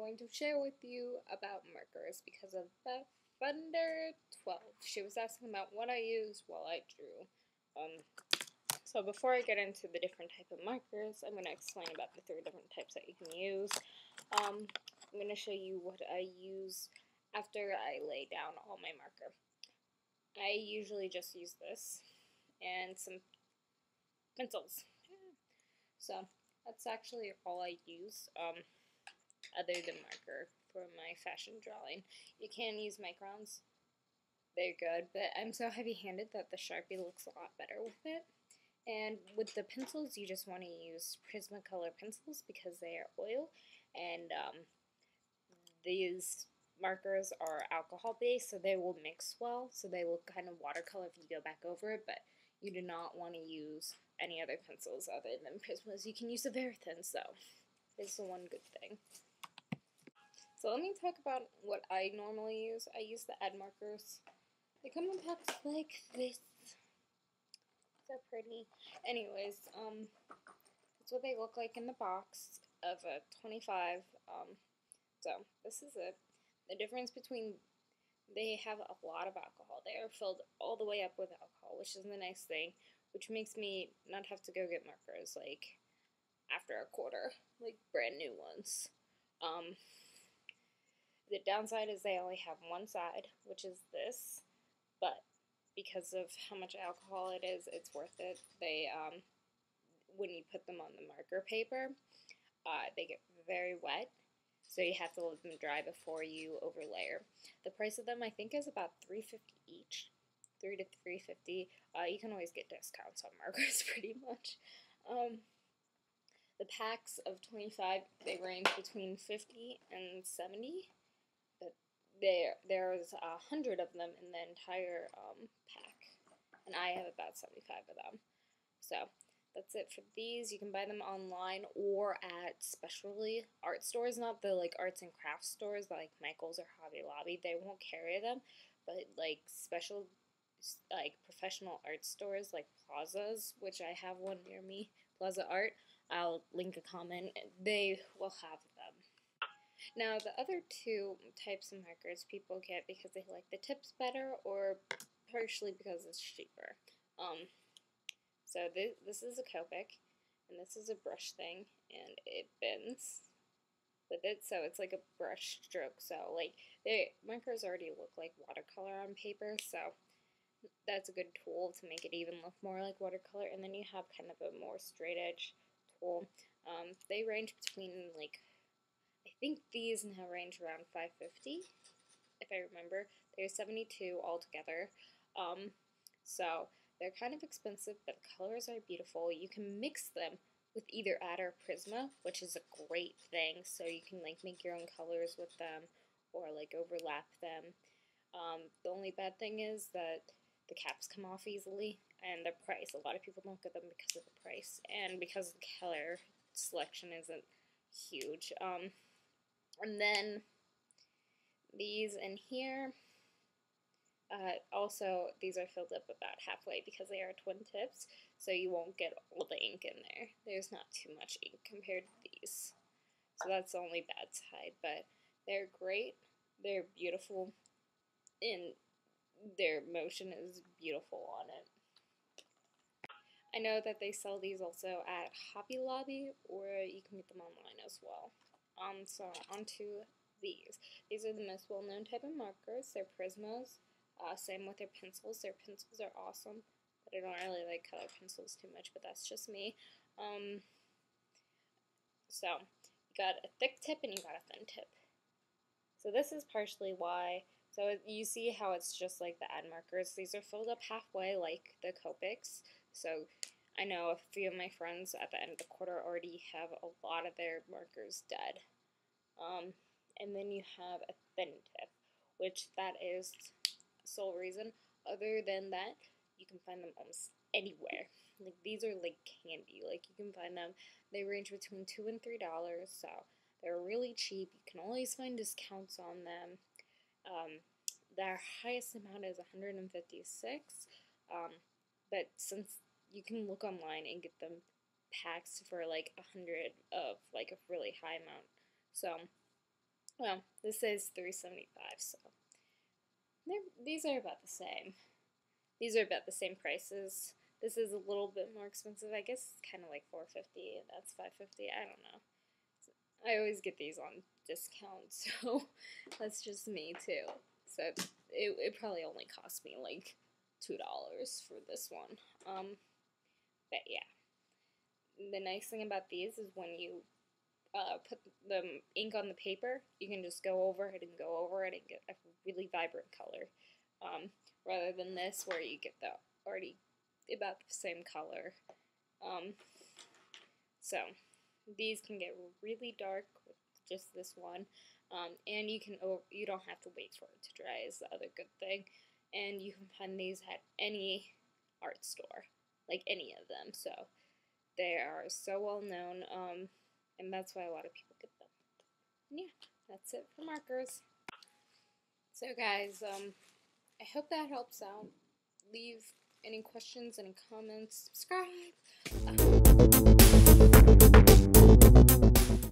going to share with you about markers because of the Thunder12. She was asking about what I use while I drew. So before I get into the different type of markers, I'm going to explain about the 3 different types that you can use. I'm going to show you what I use after I lay down all my marker. I usually just use this and some pencils. So that's actually all I use, other than marker for my fashion drawing. You can use microns. They're good, but I'm so heavy-handed that the Sharpie looks a lot better with it. And with the pencils, you just want to use Prismacolor pencils because they are oil, and these markers are alcohol-based, so they will mix well, so they look kind of watercolor if you go back over it, but you do not want to use any other pencils other than Prismas. You can use the very thin, so it's the one good thing. So let me talk about what I normally use. I use the Ed markers. They come in packs like this. So pretty. Anyways, that's what they look like in the box of a 25. So this is it. The difference between, they have a lot of alcohol. They are filled all the way up with alcohol, which is the nice thing, which makes me not have to go get markers like after a quarter, like brand new ones. The downside is they only have one side, which is this, but because of how much alcohol it is, it's worth it. They, when you put them on the marker paper, they get very wet. So you have to let them dry before you overlayer. The price of them, I think, is about $3.50 each, $3 to $3.50. You can always get discounts on markers, pretty much. The packs of 25, they range between 50 and 70, but there's 100 of them in the entire pack, and I have about 75 of them. So that's it for these. You can buy them online or at specialty art stores, not the like arts and crafts stores like Michael's or Hobby Lobby. They won't carry them, but like special, like professional art stores like Plazas, which I have one near me, Plaza Art. I'll link a comment. They will have them. Now the other 2 types of markers people get because they like the tips better or partially because it's cheaper. So this is a copic, and this is a brush thing, and it bends with it, so it's like a brush stroke. So like markers already look like watercolor on paper, so that's a good tool to make it even look more like watercolor. And then you have kind of a more straight edge tool. They range between like, I think these now range around $5.50, if I remember. There's 72 altogether. So they're kind of expensive, but the colors are beautiful. You can mix them with either Add or Prisma, which is a great thing. So you can like make your own colors with them or like overlap them. The only bad thing is that the caps come off easily, and the price. A lot of people don't get them because of the price and because the color selection isn't huge. And then these in here. Also, these are filled up about halfway because they are twin tips, so you won't get all the ink in there. There's not too much ink compared to these. So that's the only bad side, but they're great. They're beautiful, and their motion is beautiful on it. I know that they sell these also at Hobby Lobby, or you can get them online as well. So onto these. These are the most well-known type of markers. They're Prismas. Same with their pencils. Their pencils are awesome, but I don't really like color pencils too much, but that's just me. So you got a thick tip and you got a thin tip. So this is partially why. So you see how it's just like the Ed markers. These are filled up halfway like the Copics. So I know a few of my friends at the end of the quarter already have a lot of their markers dead. And then you have a thin tip, which that is the sole reason. Other than that, you can find them almost anywhere. Like these are like candy. Like you can find them. They range between $2 and $3, so they're really cheap. You can always find discounts on them. Their highest amount is $156, but since you can look online and get them packs for like 100 of like a really high amount, so Well, this is $3.75, so these are about the same. These are about the same prices. This is a little bit more expensive. I guess it's kind of like $4.50, and that's $5.50. I don't know. I always get these on discount, so that's just me too. So it probably only cost me like $2 for this one. But yeah, the nice thing about these is when you put the ink on the paper, you can just go over it and get a really vibrant color, rather than this where you get the already about the same color. So these can get really dark with just this one, and you don't have to wait for it to dry is the other good thing, and you can find these at any art store, like any of them, so they are so well known, and that's why a lot of people get them. And yeah, that's it for markers. So guys, I hope that helps out. Leave any questions, any comments, subscribe.